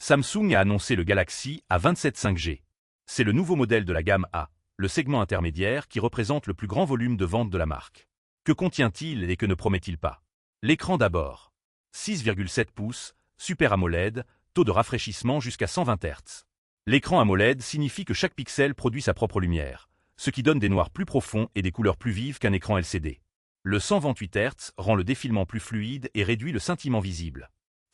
Samsung a annoncé le Galaxy A27 5G. C'est le nouveau modèle de la gamme A, le segment intermédiaire qui représente le plus grand volume de vente de la marque. Que contient-il et que ne promet-il pas? L'écran d'abord. 6,7 pouces, Super AMOLED, taux de rafraîchissement jusqu'à 120 Hz. L'écran AMOLED signifie que chaque pixel produit sa propre lumière, ce qui donne des noirs plus profonds et des couleurs plus vives qu'un écran LCD. Le 128 Hz rend le défilement plus fluide et réduit le scintillement visible.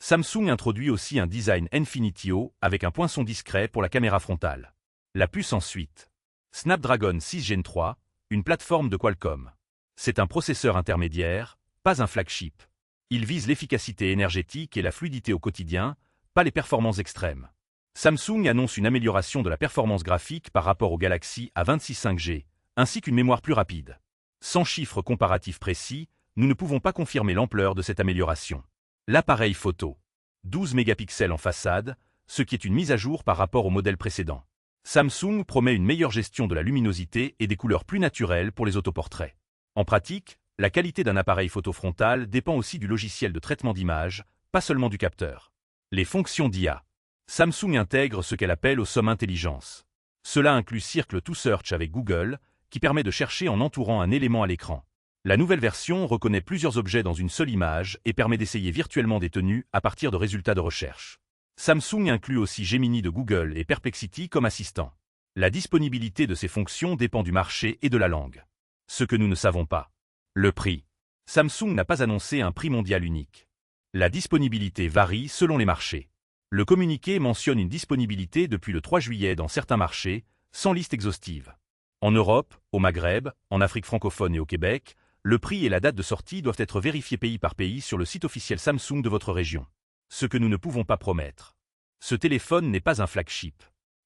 Samsung introduit aussi un design Infinity-O avec un poinçon discret pour la caméra frontale. La puce ensuite. Snapdragon 6 Gen 3, une plateforme de Qualcomm. C'est un processeur intermédiaire, pas un flagship. Il vise l'efficacité énergétique et la fluidité au quotidien, pas les performances extrêmes. Samsung annonce une amélioration de la performance graphique par rapport au Galaxy A26 5G, ainsi qu'une mémoire plus rapide. Sans chiffres comparatifs précis, nous ne pouvons pas confirmer l'ampleur de cette amélioration. L'appareil photo. 12 mégapixels en façade, ce qui est une mise à jour par rapport au modèle précédent. Samsung promet une meilleure gestion de la luminosité et des couleurs plus naturelles pour les autoportraits. En pratique, la qualité d'un appareil photo frontal dépend aussi du logiciel de traitement d'image, pas seulement du capteur. Les fonctions d'IA. Samsung intègre ce qu'elle appelle Awesome Intelligence. Cela inclut Circle to Search avec Google, qui permet de chercher en entourant un élément à l'écran. La nouvelle version reconnaît plusieurs objets dans une seule image et permet d'essayer virtuellement des tenues à partir de résultats de recherche. Samsung inclut aussi Gemini de Google et Perplexity comme assistant. La disponibilité de ces fonctions dépend du marché et de la langue. Ce que nous ne savons pas. Le prix. Samsung n'a pas annoncé un prix mondial unique. La disponibilité varie selon les marchés. Le communiqué mentionne une disponibilité depuis le 3 juillet dans certains marchés, sans liste exhaustive. En Europe, au Maghreb, en Afrique francophone et au Québec, le prix et la date de sortie doivent être vérifiés pays par pays sur le site officiel Samsung de votre région. Ce que nous ne pouvons pas promettre. Ce téléphone n'est pas un flagship.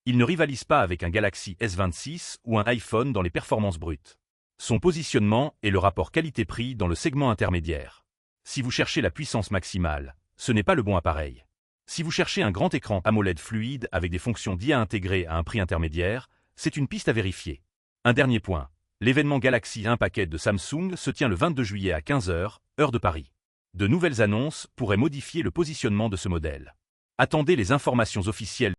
Il ne rivalise pas avec un Galaxy S26 ou un iPhone dans les performances brutes. Son positionnement est le rapport qualité-prix dans le segment intermédiaire. Si vous cherchez la puissance maximale, ce n'est pas le bon appareil. Si vous cherchez un grand écran AMOLED fluide avec des fonctions d'IA intégrées à un prix intermédiaire, c'est une piste à vérifier. Un dernier point. L'événement Galaxy Unpacked de Samsung se tient le 22 juillet à 15 h, heure de Paris. De nouvelles annonces pourraient modifier le positionnement de ce modèle. Attendez les informations officielles.